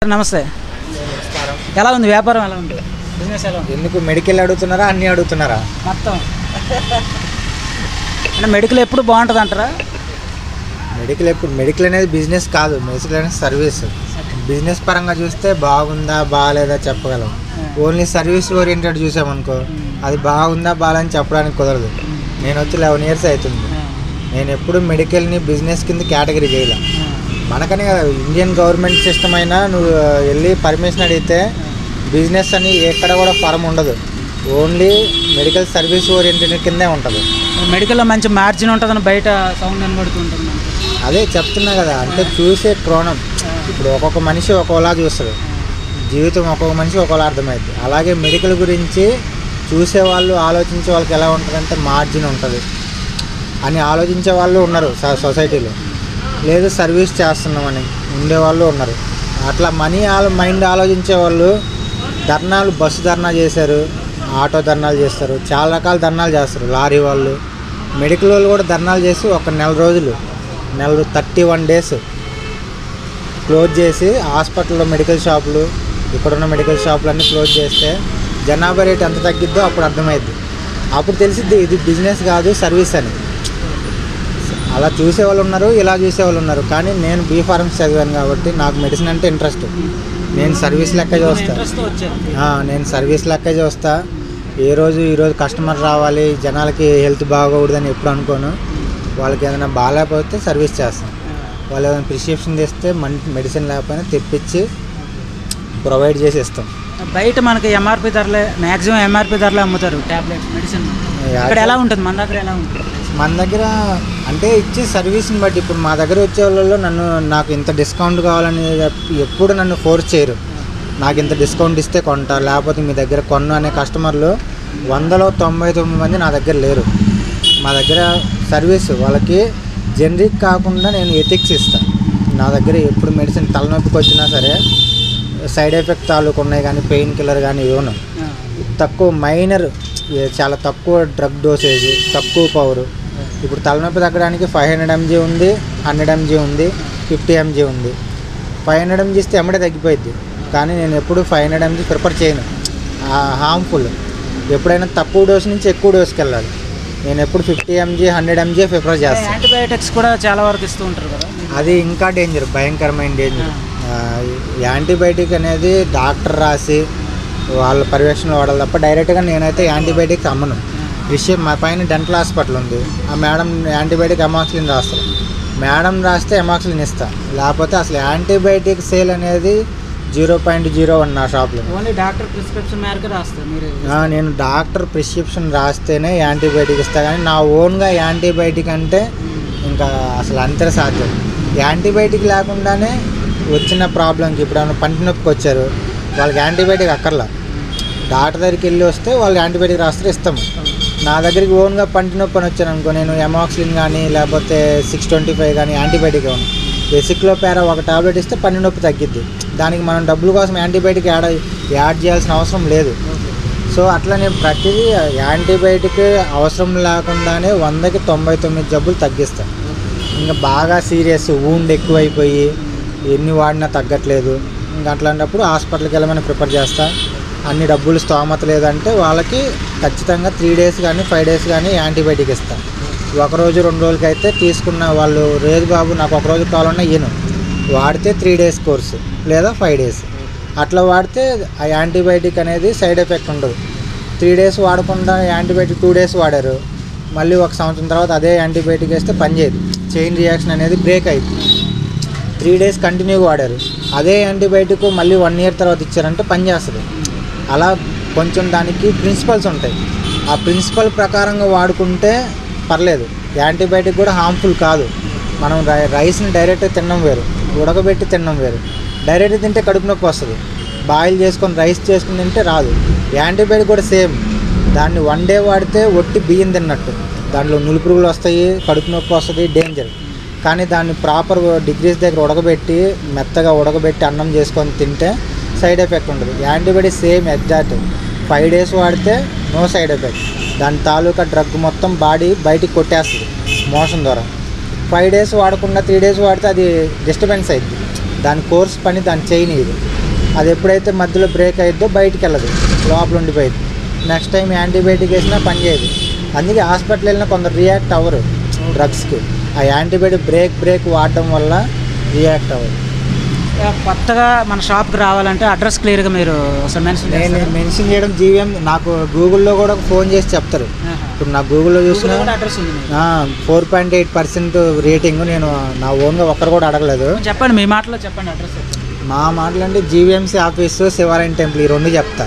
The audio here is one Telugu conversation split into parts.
నమస్తే. ఎలా ఉంది వ్యాపారం? ఎలా ఉంది బిజినెస్? ఎలా ఉంది? ఎందుకు మెడికల్ అడుగుతున్నారా, అన్నీ అడుగుతున్నారా? మొత్తం అంటే మెడికల్ ఎప్పుడు బాగుంటుంది అంటారా? మెడికల్ అనేది బిజినెస్ కాదు, మెడికల్ అనేది సర్వీస్. బిజినెస్ పరంగా చూస్తే బాగుందా బాగాలేదా చెప్పగలం. ఓన్లీ సర్వీస్ ఓరియంటెడ్ చూసామనుకో అది బాగుందా బాగాలని చెప్పడానికి కుదరదు. నేను వచ్చి 11 years అవుతుంది. నేను ఎప్పుడు మెడికల్ని బిజినెస్ కింద కేటగిరీ చేయలే. మనకనే కదా ఇండియన్ గవర్నమెంట్ సిస్టమ్ అయినా నువ్వు వెళ్ళి పర్మిషన్ అడిగితే బిజినెస్ అని ఎక్కడ కూడా ఫారం ఉండదు. ఓన్లీ మెడికల్ సర్వీస్ ఓరియంటెడ్ కిందే ఉంటుంది. మెడికల్లో మంచి మార్జిన్ ఉంటుందని బయట సౌండ్ కనబడుతుంటుంది. అదే చెప్తున్నా కదా, అంటే చూసే కోణం. ఇప్పుడు ఒక్కొక్క మనిషి ఒక్కోలా చూస్తారు, జీవితం ఒక్కొక్క మనిషి ఒక్కోలా అర్థమైంది. అలాగే మెడికల్ గురించి చూసేవాళ్ళు ఆలోచించే వాళ్ళకి ఎలా ఉంటుందంటే మార్జిన్ ఉంటుంది అని ఆలోచించే వాళ్ళు ఉన్నారు సొసైటీలో. లేదు సర్వీస్ చేస్తున్నామని ఉండేవాళ్ళు ఉన్నారు. అట్లా మనీ మైండ్ ఆలోచించే వాళ్ళు ధర్నాలు, బస్సు ధర్నా చేశారు, ఆటో ధర్నాలు చేస్తారు, చాలా రకాల ధర్నాలు చేస్తారు. లారీ వాళ్ళు, మెడికల్ వాళ్ళు కూడా ధర్నాలు చేసి ఒక నెల రోజులు 31 days క్లోజ్ చేసి హాస్పిటల్లో మెడికల్ షాపులు, ఇక్కడున్న మెడికల్ షాపులు అన్నీ క్లోజ్ చేస్తే జనాభా రేట్ ఎంత తగ్గిద్దో అప్పుడు అర్థమైద్ది. అప్పుడు తెలిసిద్ది ఇది బిజినెస్ కాదు సర్వీస్ అని. అలా చూసేవాళ్ళు ఉన్నారు, ఇలా చూసేవాళ్ళు ఉన్నారు. కానీ నేను B.Pharm చదివాను కాబట్టి నాకు మెడిసిన్ అంటే ఇంట్రెస్ట్. నేను సర్వీస్ లెక్క చూస్తా. ఈరోజు కస్టమర్ రావాలి, జనాలకి హెల్త్ బాగోకూడదని ఎప్పుడు అనుకోను. వాళ్ళకి ఏదైనా బాగాలేకపోతే సర్వీస్ చేస్తాను. వాళ్ళు ఏదైనా ప్రిస్క్రిప్షన్ తెస్తే మెడిసిన్ లేకపోయినా తెప్పించి ప్రొవైడ్ చేసి ఇస్తాం. బయట మనకి MRP ధరలే, మ్యాక్సిమం MRP ధరలే అమ్ముతారు ట్యాబ్లెట్ మెడిసిన్. ఇక్కడ ఎలా ఉంటుంది? మన దగ్గర ఎలా ఉంటుంది? మన దగ్గర అంటే ఇచ్చే సర్వీస్ని బట్టి. ఇప్పుడు మా దగ్గర వచ్చే వాళ్ళలో నాకు ఇంత డిస్కౌంట్ కావాలని ఎప్పుడు నన్ను ఫోర్స్ చేయరు. నాకు ఇంత డిస్కౌంట్ ఇస్తే కొంటా, లేకపోతే మీ దగ్గర కొన్ను అనే కస్టమర్లు 100లో 99 మంది నా దగ్గర లేరు. మా దగ్గర సర్వీస్ వాళ్ళకి జనరిక్ కాకుండా నేను ఎథిక్స్ ఇస్తాను. నా దగ్గర ఎప్పుడు మెడిసిన్ తలనొప్పికి వచ్చినా సరే సైడ్ ఎఫెక్ట్ తాలూకు ఉన్నాయి, కానీ పెయిన్ కిల్లర్ కానీ ఇవ్వను. తక్కువ మైనర్, చాలా తక్కువ డ్రగ్ డోసేజ్, తక్కువ పవరు. ఇప్పుడు తలనొప్పి తగ్గడానికి 500 mg ఉంది, 100 mg ఉంది, 50 mg ఉంది. 500 mg ఇస్తే ఎమ్మడే తగ్గిపోయింది. కానీ నేను ఎప్పుడు 500 mg ప్రిఫర్ చేయను, హార్మ్ఫుల్. ఎప్పుడైనా తక్కువ డోస్ నుంచి ఎక్కువ డోస్కి వెళ్ళాలి. నేను ఎప్పుడు 50 mg 100 mg ప్రిఫర్ చేస్తాను. యాంటీబయాటిక్స్ కూడా చాలా వరకు ఇస్తూ ఉంటారు కదా, అది ఇంకా డేంజర్, భయంకరమైన డేంజర్. యాంటీబయాటిక్ అనేది డాక్టర్ రాసి వాళ్ళ పర్యవేక్షణలో వాడాలి తప్ప డైరెక్ట్గా నేనైతే యాంటీబయాటిక్స్ అమ్మను. విషయం మా పైన డెంటల్ హాస్పిటల్ ఉంది, ఆ మేడం యాంటీబయాటిక్ అమాక్సిలిన్ రాస్తారు. మేడం రాస్తే అమాక్సిలిన్ ఇస్తాను, లేకపోతే అసలు యాంటీబయాటిక్ సేల్ అనేది 0.01 నా షాప్లో. ఓన్లీ డాక్టర్ ప్రిస్క్రిప్షన్ మేరకు రాస్తారు మీరు? నేను డాక్టర్ ప్రిస్క్రిప్షన్ రాస్తేనే యాంటీబయాటిక్ ఇస్తాను. కానీ నా ఓన్గా యాంటీబయాటిక్ అంటే ఇంకా అసలు అంతే సాధ్యం. యాంటీబయాటిక్ లేకుండానే వచ్చిన ప్రాబ్లంకి, ఇప్పుడు ఏమైనా పంటి నొప్పికి వచ్చారు, వాళ్ళకి యాంటీబయాటిక్ అక్కర్లా, డాక్టర్ దగ్గరికి వెళ్ళి వస్తే వాళ్ళు యాంటీబయాటిక్ రాస్తే ఇస్తాము. నా దగ్గరికి ఓన్గా పంటి నొప్పి అని వచ్చాను అనుకో, నేను అమాక్సిలిన్ కానీ లేకపోతే 625 కానీ యాంటీబయాటిక్ ఇవ్వను. ఎసిక్లోపారా ఒక టాబ్లెట్ ఇస్తే పంటి నొప్పి తగ్గిద్ది. దానికి మనం డబ్బుల కోసం యాంటీబయాటిక్ యాడ్ చేయాల్సిన అవసరం లేదు. సో అట్లా నేను ప్రతిదీ యాంటీబయాటిక్ అవసరం లేకుండానే 100కి 99 జబ్బులు తగ్గిస్తాను. ఇంకా బాగా సీరియస్ వూండ్ ఎక్కువైపోయి ఎన్ని వాడినా తగ్గట్లేదు, ఇంకా అట్లాంటప్పుడు హాస్పిటల్కి వెళ్ళమని ప్రిఫర్ చేస్తా. అన్ని డబ్బులు స్తోమత లేదంటే వాళ్ళకి ఖచ్చితంగా 3 days కానీ 5 days కానీ యాంటీబయాటిక్ ఇస్తాను. 1 రోజు 2 రోజులకి అయితే తీసుకున్న వాళ్ళు, లేదు బాబు నాకు 1 రోజు కావాలన్నా ఇయ్యను, వాడితే 3 days కోర్సు లేదా 5 days అట్లా వాడితే ఆ యాంటీబయాటిక్ అనేది సైడ్ ఎఫెక్ట్ ఉండదు. 3 days వాడకుండా యాంటీబయాటిక్ 2 days వాడారు, మళ్ళీ 1 సంవత్సరం తర్వాత అదే యాంటీబయాటిక్ వేస్తే పనిచేయదు, చైన్ రియాక్షన్ అనేది బ్రేక్ అయింది. 3 days కంటిన్యూగా వాడారు, అదే యాంటీబయాటిక్ మళ్ళీ 1 year తర్వాత ఇచ్చారంటే పనిచేస్తుంది. అలా కొంచెం దానికి ప్రిన్సిపల్స్ ఉంటాయి. ఆ ప్రిన్సిపల్ ప్రకారంగా వాడుకుంటే పర్లేదు. యాంటీబయాటిక్ కూడా హార్మ్ఫుల్ కాదు. మనం రైస్ని డైరెక్ట్గా తినడం వేరు, ఉడకబెట్టి తినడం వేరు. డైరెక్ట్గా తింటే కడుపు నొప్పి వస్తుంది, బాయిల్ చేసుకొని రైస్ చేసుకుని తింటే రాదు. యాంటీబయాటిక్ కూడా సేమ్, దాన్ని 1 day వాడితే ఒట్టి బియ్యం తిన్నట్టు, దాంట్లో నులిపురుగులు వస్తాయి, కడుపు నొప్పి వస్తుంది, డేంజర్. కానీ దాన్ని ప్రాపర్ డిగ్రీస్ దగ్గర ఉడకబెట్టి మెత్తగా ఉడకబెట్టి అన్నం చేసుకొని తింటే సైడ్ ఎఫెక్ట్ ఉండదు. యాంటీబయాటిక్ సేమ్ ఎగ్జాక్ట్ 5 days వాడితే నో సైడ్ ఎఫెక్ట్. దాని తాలూకా డ్రగ్ మొత్తం బాడీ బయటికి కొట్టేస్తుంది మోషన్ ద్వారా. 5 days వాడకుండా 3 days వాడితే అది డిస్టర్బెన్స్ అవుతుంది. దాని కోర్స్ పని దాని చేయనీయదు. అది ఎప్పుడైతే మధ్యలో బ్రేక్ అయిద్దో బయటికి వెళ్ళదు, లోపల ఉండిపోయింది. నెక్స్ట్ టైం యాంటీబయాటిక్ వేసినా పని చేయదు. అందుకే హాస్పిటల్ వెళ్ళినా కొందరు రియాక్ట్ అవ్వరు డ్రగ్స్కి. ఆ యాంటీబయాటిక్ బ్రేక్ వాడడం వల్ల రియాక్ట్ అవ్వరు. కొత్తగా మన షాప్కి రావాలంటే అడ్రస్ క్లియర్గా మీరు అసలు నేను మెన్షన్ చేయడం జీవీఎం, నాకు గూగుల్లో కూడా ఫోన్ చేసి చెప్తారు. ఇప్పుడు నా గూగుల్లో చూసిన అడ్రస్ ఉంది 4.8% రేటింగ్. నేను నా ఓన్గా ఒక్కరు కూడా అడగలేదు. చెప్పండి, మీ మాటలో చెప్పండి అడ్రస్. మా మాటలు అంటే జీవీఎంసీ ఆఫీసు, శివాలయం టెంపుల్, ఈ రెండు చెప్తా.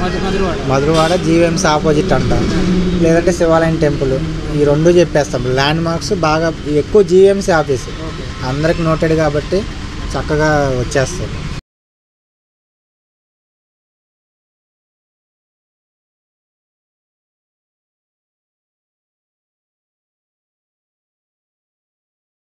మధురవాడ జీవీఎంసీ ఆపోజిట్ అంట, లేదంటే శివాలయం టెంపుల్, ఈ రెండు చెప్పేస్తాం. ల్యాండ్ మార్క్స్ బాగా ఎక్కువ జీవీఎంసీ ఆఫీసు అందరికి నోటెడ్ కాబట్టి చక్కగా వచ్చేస్తారు.